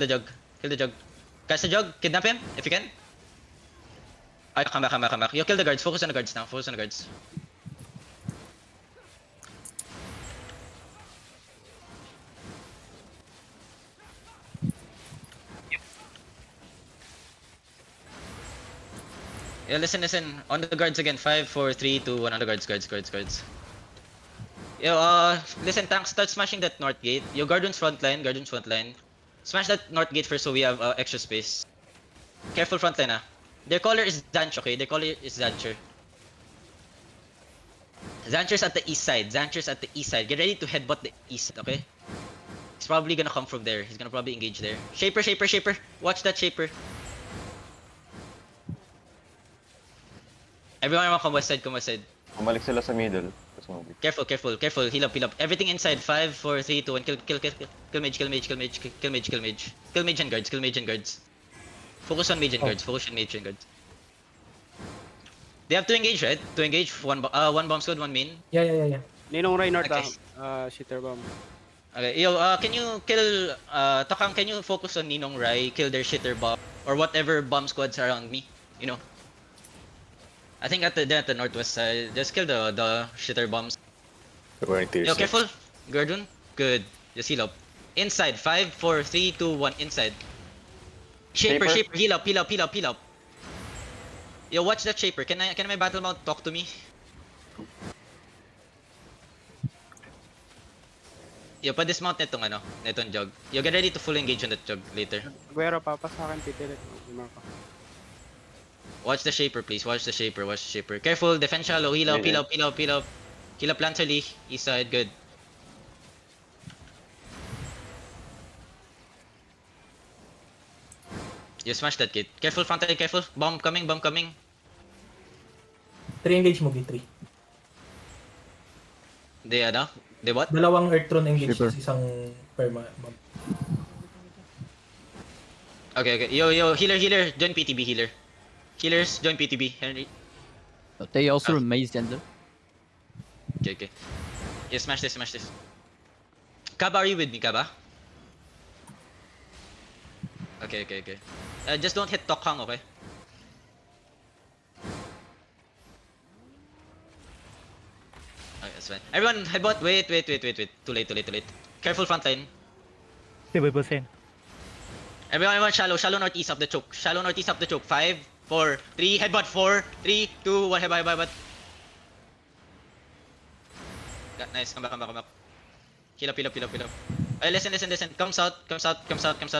the jug. Kill the jug. Catch the jug. Kidnap him if you can. Alright, come back, come back, come back. You kill the guards. Focus on the guards now. Focus on the guards. Yeah, listen, listen. On the guards again. 5, 4, 3, 2, 1. On the guards, guards. Yo, listen, tank, start smashing that north gate. Yo, Guardian's front line. Smash that north gate first so we have extra space. Careful front line, ah. Their caller is Zanch, okay? Their caller is Zancher. Zancher's at the east side. Get ready to headbutt the east, okay? He's probably gonna come from there. He's gonna probably engage there. Shaper. Watch that Shaper. Everyone come west side, Bumalik sila sa middle. Tapos mabig. Careful. Heal up. Everything inside. 5, 4, 3, 2, 1. Kill mage and guards. Focus on mage and guards. They have to engage, right? To engage. One bomb squad, one main. Yeah. Ninong Reinhardt, Okay. shitter bomb. Okay, yo, can you kill, Takang, can you focus on Ninong Rai, kill their shitter bomb, or whatever bomb squads around me, you know? I think at the northwest side, just kill the shitter bombs. Yo, careful, Gurdun, good, just heal up. Inside, 5, 4, 3, 2, 1, inside. Shaper, heal up. Yo, watch that Shaper, can my battle mount talk to me? Yo, pa-dismount netong jug. Yo, get ready to full engage on that jug later. Guero, papa sa akin, pitilit. Watch the Shaper, please. Watch the Shaper. Careful, defend shallow. Heal up. Heal up Lancerly. East side, good. You smash that kid. Careful, front line, careful. Bomb coming. 3 engage mo, B3. They what? Dalawang Earthtron engage, Sleeper. isang perma. Okay. Yo, healer. Join PTB, healer. Healers, join PTB. Henry. They also remaze Ender. Okay. Yeah, smash this. Kaba, are you with me, Kaba? Okay. Just don't hit Tokhang, okay? Okay, that's fine. Everyone, headbutt. Wait. Too late. Careful front line. 70%. Everyone, shallow northeast of the choke. 5, 4, 3, headbutt. 4, 3, 2, 1, headbutt. Nice, come back. Heal up. Okay, listen. Come south.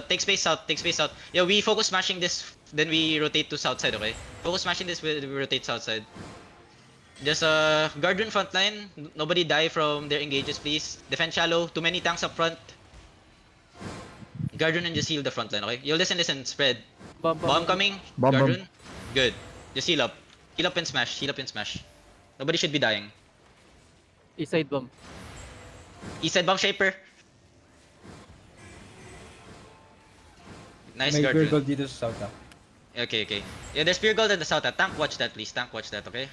Take space south. Yeah, we focus smashing this, then we rotate to south side, okay? Focus smashing this, we rotate south side. Just guardian front line. Nobody die from their engages, please. Defend shallow. Too many tanks up front. Guardian and just heal the front line, okay? Yo, listen. Spread. Bomb coming. Bomb. Guardian. Good. Just heal up. Heal up and smash. Nobody should be dying. East side bomb. East side bomb Shaper. Nice May Guardian. Virgo dito sa south, ah. Okay. Yeah, there's Spear Gold in the south. Tank watch that, please. Okay?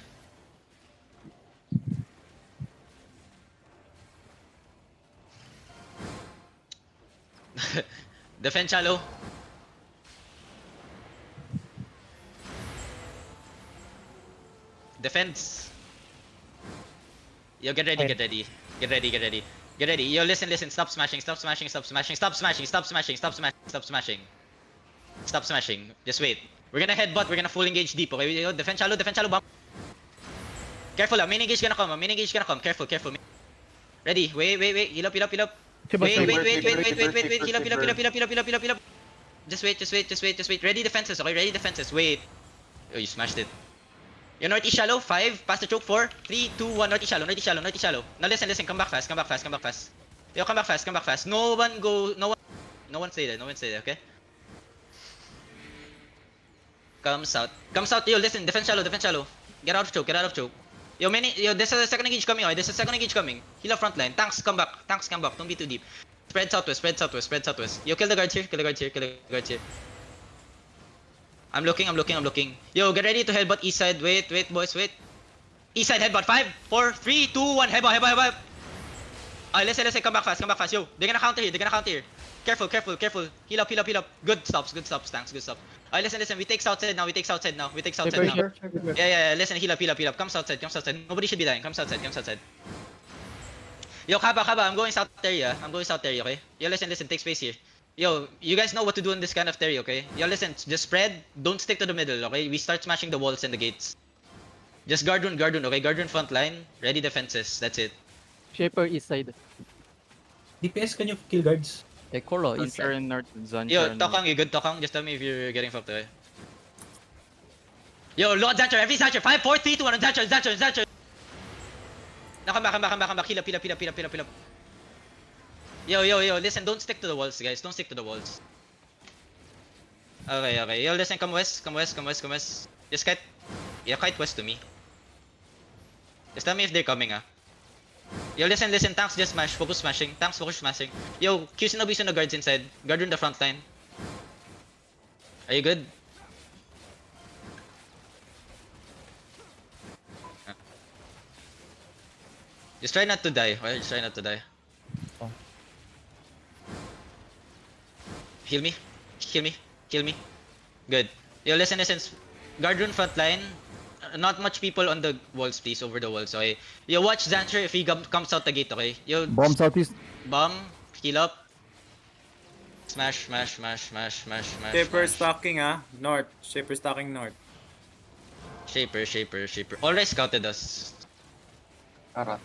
Defend shallow. Defense. Yo, get ready. Yo, listen. Stop smashing. Just wait. We're gonna headbutt. We're gonna full engage deep. Okay, yo, defend shallow bomb. Careful, main engage gonna come. Careful. Ready? Wait. Heal up. Wait. Heal up. Just wait. Ready defenses. Okay, Wait. Oh, you smashed it. Yo, northeast shallow. 5. Pass the choke. 4, 3, 2, 1. Northeast shallow. Now listen. Come back fast. Yo, come back fast. No one stay there. Okay. Come south. Yo, listen. Defend shallow. Get out of choke. Yo, there's a second engage coming. Heal up front line. Tanks come back. Don't be too deep. Spread southwest. Yo, kill the guards here. I'm looking. Yo, get ready to headbutt east side. Wait, boys. East side headbutt. 5, 4, 3, 2, 1. Headbutt. Listen. Come back fast. Yo, they're gonna counter here. Careful, careful, careful. Heal up, heal up, heal up. Good stops, thanks, good stops. Alright, listen, listen. We take south side now. We take south side now. Shaper, shaper. Yeah. Listen, heal up, heal up, heal up. Come south side, come south side. Nobody should be dying. Come south side, come south side. Yo, Kaba, I'm going south area. Okay? Yo, listen, take space here. Yo, you guys know what to do in this kind of area, okay? Yo, listen, just spread. Don't stick to the middle, okay? We start smashing the walls and the gates. Just guard rune, okay? Guard rune front line. Ready defenses. That's it. Shaper east side. DPS, can you kill guards? Ekoro east Zancher side. in north. Zancher Yo, in Tokang, you good, Tokang? Just tell me if you're getting fucked away. Yo, Lord Zancher, every Zancher. 5, 4, 3, 2, 1, Zancher. Now come back. Heal up. Yo, listen, don't stick to the walls, guys. Don't stick to the walls. Okay. Yo, listen, come west. Just kite west to me. Just tell me if they're coming, ah. Yo, listen, tanks just smash. Focus smashing. Yo, Q Shinobi no guards inside. Guard in the front line. Are you good? Just try not to die, okay? Just try not to die. Oh. Heal me. Good. Yo, listen. Guard rune front line. Not much people on the walls, please. Over the walls, okay? Yo, watch Zancher if he comes out the gate, okay? Yo, Bomb southeast. bomb. Heal up. Smash. Shaper stocking north. Shaper stocking north. Shaper. Already scouted us. Karat.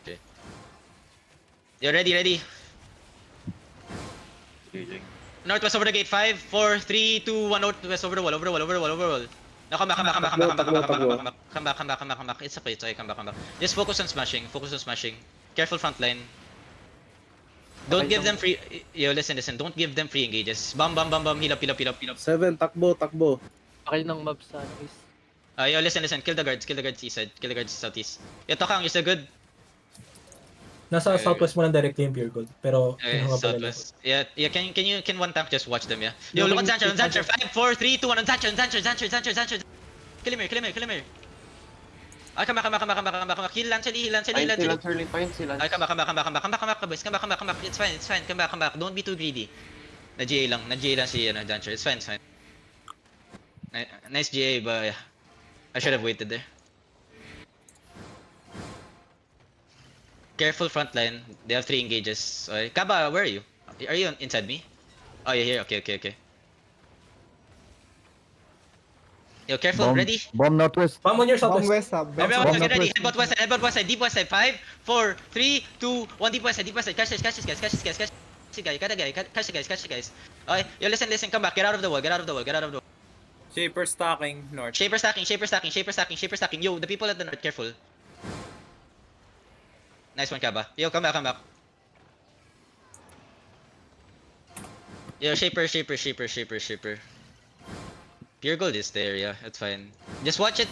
Okay. You ready? Northwest over the gate. 5, 4, 3, 2, 1. Northwest over the wall. Now come back. Come back. It's okay. Come back. Just focus on smashing. Careful front line. Don't give them free. Yo, listen. Don't give them free engages. Bam. Heal up. 7, takbo. Pakay ng mob sa east. Yo, listen. Kill the guards east side. Kill the guards southeast. Yo, Tokang, you're so good. Nasa southwest mo lang directly yung pure gold. Pero, kinuha pa nila. Southwest. Yeah. Can one tank just watch them, yeah? Yo, look at Zancher. 5, 4, 3, 2, 1. Zancher. Kill him here. Ay, come back. Heal Lancer. Fine, sila. Ay, come back, boys. Come back. It's fine. Come back. Don't be too greedy. Na-GA lang si Zancher. It's fine. Nice GA, but yeah. I should have waited there. Careful front line. They have 3 engages. Okay. Kaba, where are you? Are you inside me? Oh, you're here. Okay. Yo, careful. Ready? Bomb northwest. Bomb on your southwest. Everyone, get ready. Bomb Headbutt west side. Deep west side. 5, 4, 3, 2, 1. Deep west side. Catch this guys. Catch the guys. Okay. Yo, listen. Come back. Get out of the wall. Shaper stocking north. Shaper stacking. Yo, the people at the north, careful. Nice one, Kaba. Yo, come back. Yo, Shaper. Pure gold is there, yeah, that's fine. Just watch it,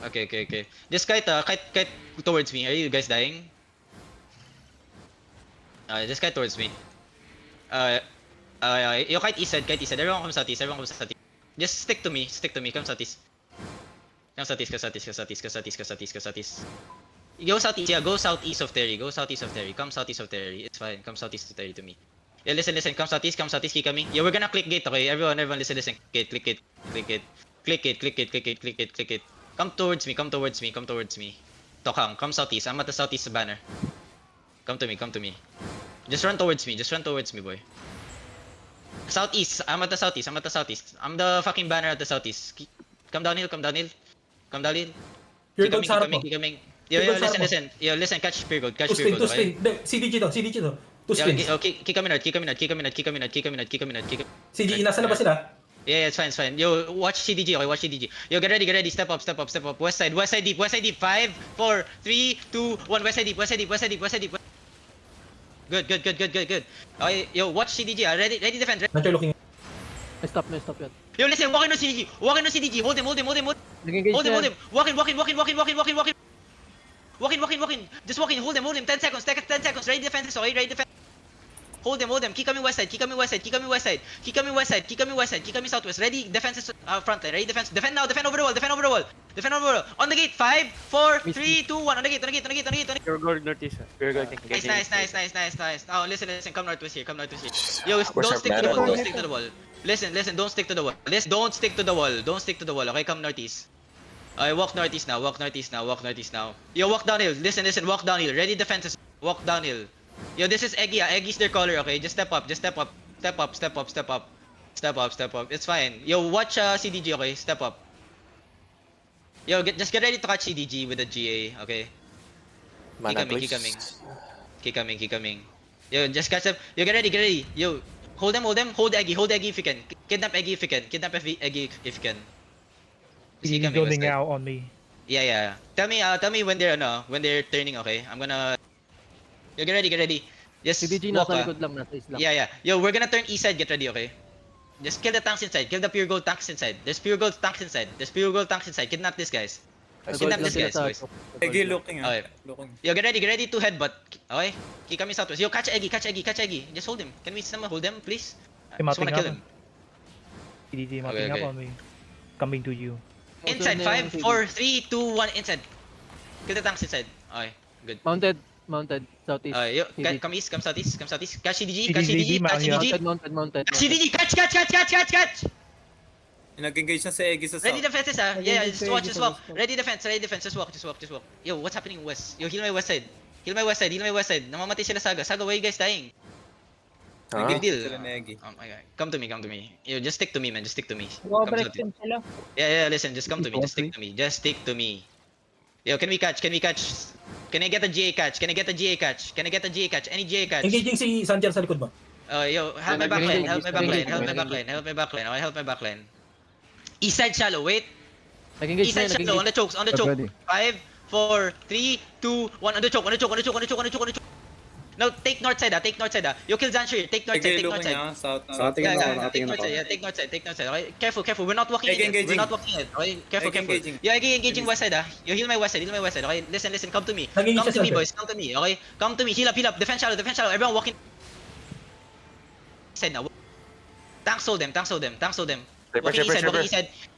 Okay. Just kite towards me. Are you guys dying? Just kite towards me. Yo, kite east side. Everyone comes southeast. Just stick to me. Come southeast. Go southeast, yeah, go southeast of Terry. Come southeast of Terry. It's fine. Come southeast of Terry to me. Yeah, listen. Come southeast, keep coming. Yeah, we're gonna click gate, okay? Everyone, listen. Click it. Come towards me. Tokang, come southeast. I'm at the southeast banner. Come to me. Just run towards me, boy. Southeast. I'm at the southeast. I'm the fucking banner at the southeast. Come downhill. Pure Keep gold sa harap mo. coming. Pure gold sa harap mo. Listen. Catch pure gold, Two spin. okay? CDG to. Two Yeah, spins. okay, keep coming out. CDG, nasa labas sila. Yeah, it's fine. Yo, watch CDG, okay? Watch CDG. Yo, get ready. Step up. West side deep. 5, 4, 3, 2, 1. West side deep. Good. Okay, yo, watch CDG. Ready defend. Not you're looking. I stop yan. Yo, listen, walk in on CDG. Hold him. Nag-engage Hold na him. yan. Walk in. Just walk in. Hold him. 10 seconds. Ready defenses, okay? Hold them. Keep coming west side. Keep coming west side. Keep coming west side. Keep coming west side. Keep coming west side. Keep coming southwest. Ready? Defense is front line. Ready? Defense. Defend now. Defend over the wall. Defend over the wall. Defend over the wall. On the gate. 5, 4, 3, 2, 1. On the gate. On the gate. On the gate. On the gate. On the gate. Pure gold northeast. Nice. Come northwest here. Yo, don't stick to the wall. Don't stick to the wall. Listen. Don't stick to the wall. Don't stick to the wall. Don't stick to the wall. Okay, come northeast. Okay, walk northeast now. Yo, walk downhill. Listen. Walk downhill. Ready defenses. Walk downhill. Yo, this is Eggy. Eggy's their color. Okay, just step up. Step up. It's fine. Yo, watch CDG. Okay, step up. Yo, just get ready to catch CDG with the GA. Okay. Keep coming. Yo, just catch them. Yo, get ready. Yo, hold them. Hold Eggy if you can. Kidnap Eggy if you can. If you can. He's Keep coming, zoning Westside. out on me. Yeah. Tell me when they're turning. Okay, I'm gonna. Yo, get ready. Just CDG walk. nasa likod lang, nasa isla. Yeah. Yo, we're gonna turn east side. Get ready. Okay. Just kill the tanks inside. Kill the pure gold tanks inside. There's pure gold tanks inside. Kidnap these guys. Kidnap these guys, boys. Eggy looking Okay. Looking. Yo, get ready to headbutt. Okay? Keep coming southwest. Yo, catch Eggy. Just hold him. Can we someone hold him, please? I just wanna kill him. CDG mopping Okay. up on me. Coming to you. Inside, 5, 4, 3, 2, 1, inside. Kill the tanks inside. Okay, good. Mounted, southeast. Yo, CDG. come east, come southeast. Catch CDG. Mounted. CDG, catch! Nag-engage na si Eggy sa Ready south. defenses, Yeah, just walk. Ready defense, just walk. Yo, what's happening west? Yo, heal my west side. Namamatay sila Saga. Saga, why you guys dying? Big deal. Sila ni Eggy. Oh my god. Come to me. Yo, just stick to me, man. Come southeast. Yeah, listen, just come to me. Just stick to me. Yo, can we catch? Can I get a GA catch? Any GA catch? Engaging si Santiago sa likod mo. Yo, help my backline. Okay, help my backline. East side shallow, wait. Nag-engage East na side yun, shallow, nag-engage. on the choke. 5, 4, 3, 2, 1, on the choke. No, take north side. Yo, kill Zanshir. Take north Eggy side. looking south. Take north side. Okay, careful. We're not walking Eggy in. engaging. Okay, careful. Eggy engaging. Yo, Eggy engaging west side. Yo, heal my west side. Okay, listen. Come to me. Naging Come isa to me, sir. boys. Come to me. Okay, come to me. Heal up. Defend shallow. Everyone walking. Side now. Tanks hold them. Walking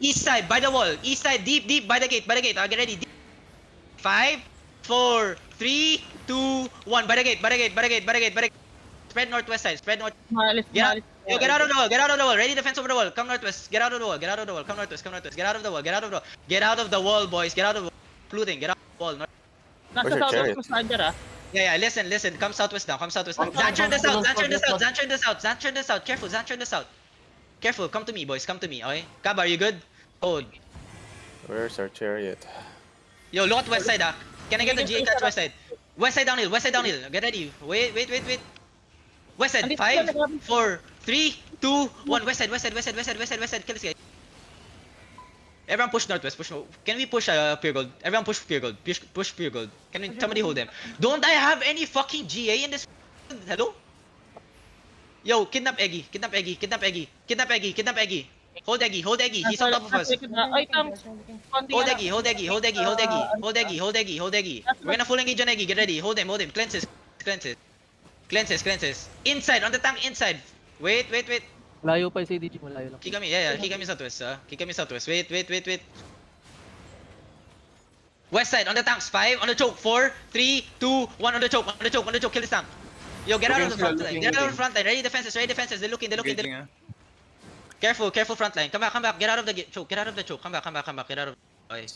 east side, by the wall. East side, deep, by the gate. Get ready. Deep. 5, 4, 3, 2, 1. By the gate. Spread northwest side. Get out of the wall. Ready defense over the wall. Come northwest. Get out of the wall. Come northwest. Get out of the wall. Get out of the wall, boys. Get out of the wall. Flooding. Get out of the wall. Nasa southwest mo Sander Yeah, listen. Come southwest now. Zancher in the south. Careful, Zancher in the south. Careful, come to me, boys. Okay? Kaba, are you good? Hold. Where's our chariot? Yo, look at west side, Can I get the GA catch west side? West side downhill. Get ready. Wait. West side. 5, 4, 3, 2, 1. West side. Kill this guy. Everyone push northwest. Can we push pure gold? Everyone push pure gold. Push pure gold. Can somebody hold them? Don't I have any fucking GA in this? Hello? Yo, kidnap Eggy. Hold Eggy. He's on top of us. Ay, tanks. Hold Eggy. We're gonna full engage on Eggy. Get ready. Hold him. Cleanses. Inside, on the tank inside. Wait. Layo pa yung CDG mo, layo lang. Kick kami southwest. Wait. West side, on the tanks. 5, on the choke. 4, 3, 2, 1, on the choke. Kill this tank. Yo, get out of the front line. Ready defenses. They're looking. Engaging Careful front line. Come back. Get out of the choke. Come back. Get out of. Okay.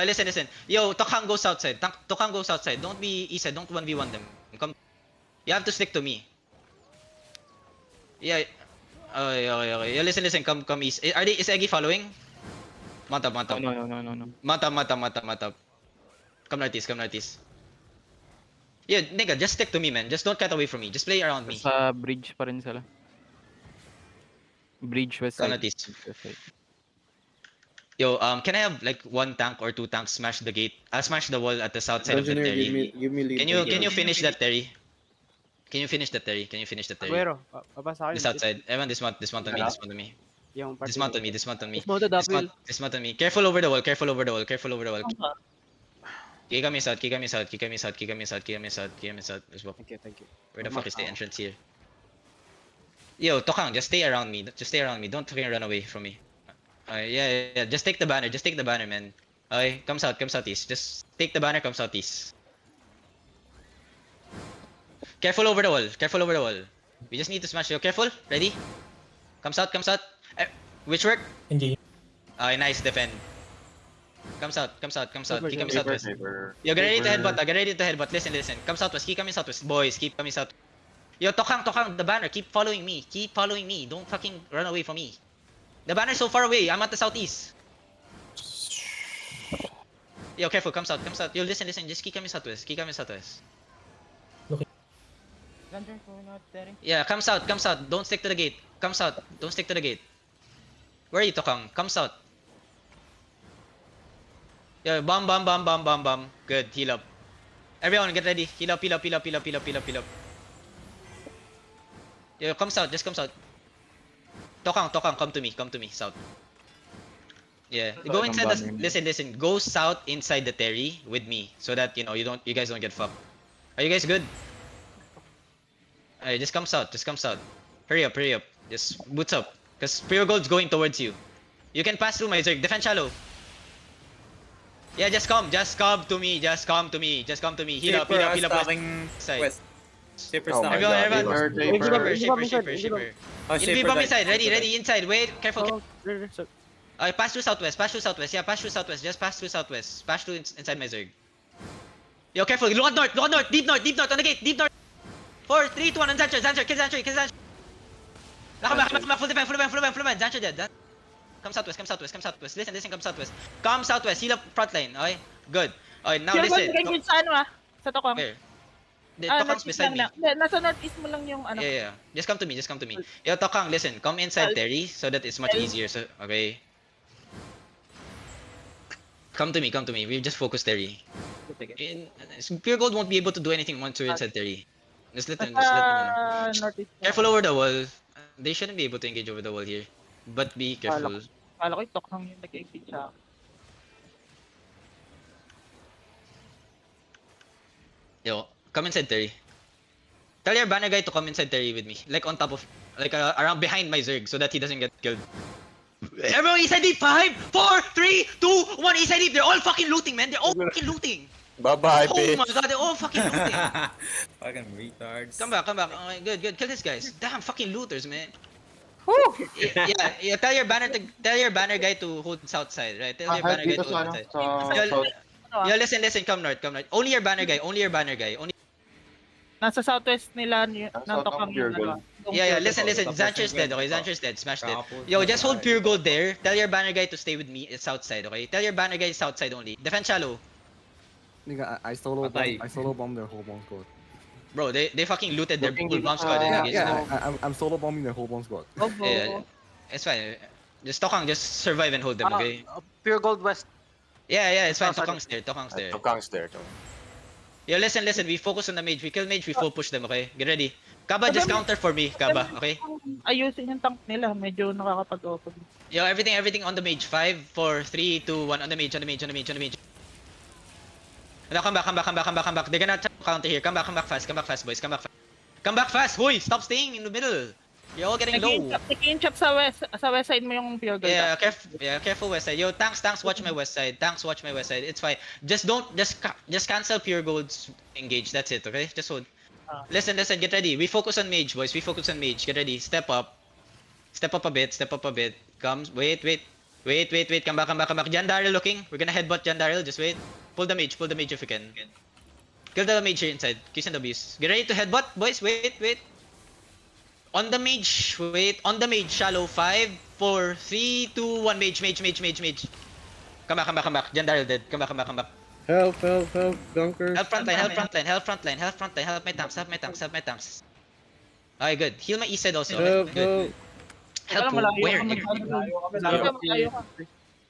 Listen. Yo, Tokhang goes outside. Don't be east side. Don't 1v1 them. Come. You have to stick to me. Yeah. Okay. Yo, listen. Come east. Is Eggy following? Mount up. No. Mount up. Come northeast. Yeah, nigga, just stick to me, man. Just don't cut away from me. Just play around me. Sa bridge pa rin sila. Bridge west Come side. northeast. Yo, can I have like 1 tank or 2 tanks smash the gate? I'll smash the wall at the south side of the Terry. Can you finish that Terry? Can you finish the Terry? Aguero, baba sa akin. The south side. Everyone dismount on me. Yung party. Dismount on me. Dismounted uphill. Dismount on me. Careful over the wall. Kick kami south. Just walk. Thank you. Where the fuck is the entrance here? Yo, Tokang, just stay around me. Just stay around me. Don't fucking run away from me. Yeah. Just take the banner. Just take the banner, man. Okay, come southeast. Just take the banner, come southeast. Careful over the wall. Careful over the wall. We just need to smash. Yo, careful. Ready? Come south. Which work? NG. Okay, nice defend. Come south. Over, Keep coming over. southwest. Yo, get ready to headbutt. Get ready to headbutt. Listen. Come southwest. Keep coming southwest. Boys, keep coming south. Yo, Tokang, the banner. Keep following me. Don't fucking run away from me. The banner's so far away. I'm at the southeast. Yo, careful. Come south. Yo, listen. Just keep coming southwest. Yeah, come south. Don't stick to the gate. Come south. Don't stick to the gate. Where are you, Tokang? Come south. Yo, bomb. Good, heal up. Everyone, get ready. Heal up. Yo, come south. Just come south. Tokang, come to me. South. Yeah, go inside the. Listen. Go south inside the Terry with me, so that you guys don't get fucked. Are you guys good? Alright, just come south. Hurry up. Just boots up. Cause Pure Gold's going towards you. You can pass through my Zerg. Defend shallow. Yeah, just come to me. Heal up. stocking Side. west. Shaper Oh my stocking. Everyone. Shaper. Shaper. Oh, It'll be Shaper bomb died. inside. Ready inside. Wait, careful. Oh, Pass through southwest. Yeah, pass through southwest. Just pass through southwest. Pass through inside my Zerg. Yo, careful. Look at north. Deep north on the gate. Deep north. 4, 3, 2, 1, and Zancher. Kill Zancher. Come, full defend. Zancher dead. Come southwest. Listen, come southwest. Heal up front line. Okay? Good. Okay, now Pure Gold, listen. engage sa ano sa Tokang. Where? The Ah, Tokang's northeast beside me. lang. Hindi, nasa northeast mo lang yung ano. Yeah. Just come to me. Yo, Tokang, listen. Come inside Terry so that it's much easier. So, okay? Come to me. We just focus Terry. Pure Gold won't be able to do anything once we're inside Terry. Just let them. Northeast. Careful over the wall. They shouldn't be able to engage over the wall here. But be careful. Kala ko yung Tokang yung nag-engage sa akin. Yo, come inside Terry. Tell your banner guy to come inside Terry with me. Like on top of, around behind my Zerg so that he doesn't get killed. Everyone inside deep. 5, 4, 3, 2, 1. Inside deep. They're all fucking looting, man. They're all fucking looting. Bye-bye, Oh bitch. my god, they're all fucking looting. Fucking retards. Come back. Okay, good. Kill these guys. Damn, fucking looters, man. Yeah. Tell your banner guy to hold south side, right? Tell your banner guy to hold south side. Yo, listen. Come north. Only your banner guy. Only Nasa southwest nila ng Tokang yung ano. Yeah. Listen. Zancher's dead. Okay, Zancher's dead. Smash dead. Yo, just hold Pure Gold there. Tell your banner guy to stay with me. It's south side. Okay. Tell your banner guy south side only. Defend shallow. Nigga, I solo Patay. bomb their whole bomb squad. Bro, they fucking looted their full bomb squad. I'm solo bombing their whole bomb squad. Yeah, it's fine. Just Tokang, just survive and hold them, okay? Pure Gold West. Yeah, it's fine. Tokang's there. Tokang's there. Yo, listen. We focus on the mage. We kill mage. We full push them, okay? Get ready. Kaba, just counter for me, Kaba, okay? Ayusin yung tank nila, medyo nakakapag-open. Yo, everything on the mage. 5, 4, 3, 2, 1 on the mage. Now come back. They're gonna counter here. Come back fast, boys. Come back fast. Hoy, stop staying in the middle. You're all getting low. Nag-inchap sa west side mo yung Pure Gold. Careful west side. Yo, tanks, watch my west side. It's fine. Just cancel Pure Gold's engage. That's it, okay? Just hold. Listen, get ready. We focus on mage, boys. Get ready. Step up a bit. Come, wait. Come back. Jan Daryl looking. We're gonna headbutt Jan Daryl. Just wait. Pull the mage if you can. Kill the mage here inside. Qs and Ws. Get ready to headbutt, boys. Wait. On the mage. Shallow. 5, 4, 3, 2, 1. Mage. Come back. Jan Daryl dead. Come back. Help, Dunker. Help frontline. Help my tanks. Okay, good. Heal my east side also. Okay? Good. Help where? Malayo ka.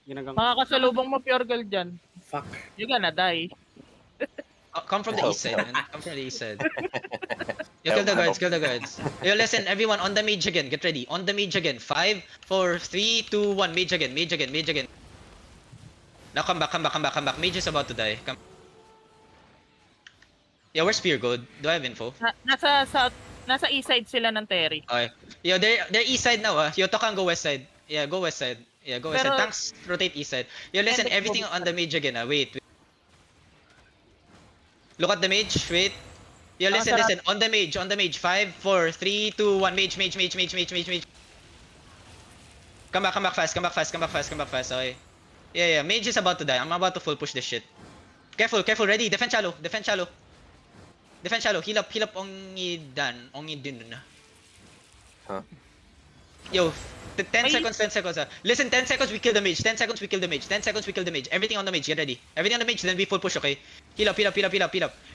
Makakasalubong mo Pure Gold dyan. Fuck. You're gonna die. Come from the east side, man. You kill the guards. Yo, listen, everyone, on the mage again. Get ready. On the mage again. 5, 4, 3, 2, 1. Mage again. Now come back. Mage is about to die. Come. Yeah, where's Pure Gold? Do I have info? Nasa east side sila ng Terry. Okay. Yo, they're east side now, Yo, Tokang go west side. Yeah, go west side. Yeah, go west side. Pero- Tanks rotate east side. Yo, listen, Hindi, everything go- on the mage again, Wait. Look at the mage, wait. Yo, listen, sarap. listen. On the mage. 5, 4, 3, 2, 1. Mage. Come back fast, okay. Yeah, mage is about to die. I'm about to full push this shit. Careful, ready. Defend shallow. Heal up ongi dun. Huh? Yo, 10 Ay. seconds. Listen, 10 seconds we kill the mage. 10 seconds we kill the mage. Everything on the mage, get ready. Everything on the mage, then we full push, okay? Heal up.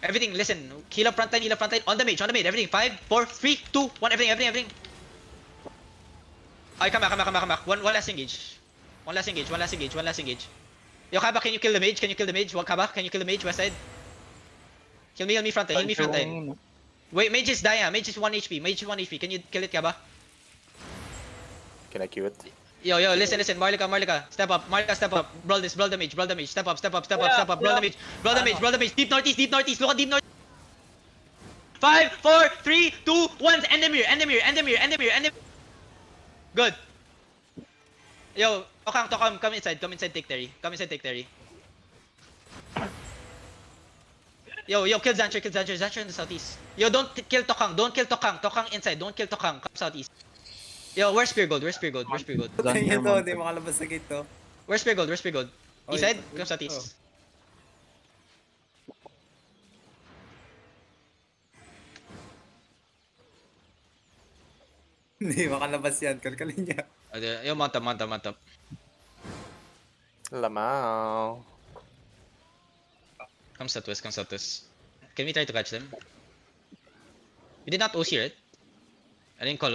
Everything, listen. Heal up frontline. On the mage. Everything. 5, 4, 3, 2, 1. Everything. Alright, come back. One last engage. One last engage. Yo, Kaba, can you kill the mage? Kaba, can you kill the mage? West side. Heal me frontline. Wait, mage is dying. Mage is 1 HP. Can you kill it, Kaba? Can I queue it? Yo, listen. Marlika. Step up. Brawl the mage. Step up. Brawl the mage. Deep northeast. Look at deep north. 5, 4, 3, 2, 1. End the mirror. Good. Yo, Tokang, come inside, take Terry. Yo, kill Zancher in the southeast. Yo, don't kill Tokang. Tokang inside, don't kill Tokang. Come southeast. Yo, where's Spear Gold? Tingin to, di makalabas sa gate to. Where's Spear Gold? East side? Come Oh. southeast. Hindi makalabas yan, kalkalin niya. Yo, mount up. Lamau. Come southwest. Can we try to catch them? We did not OC, right? I didn't call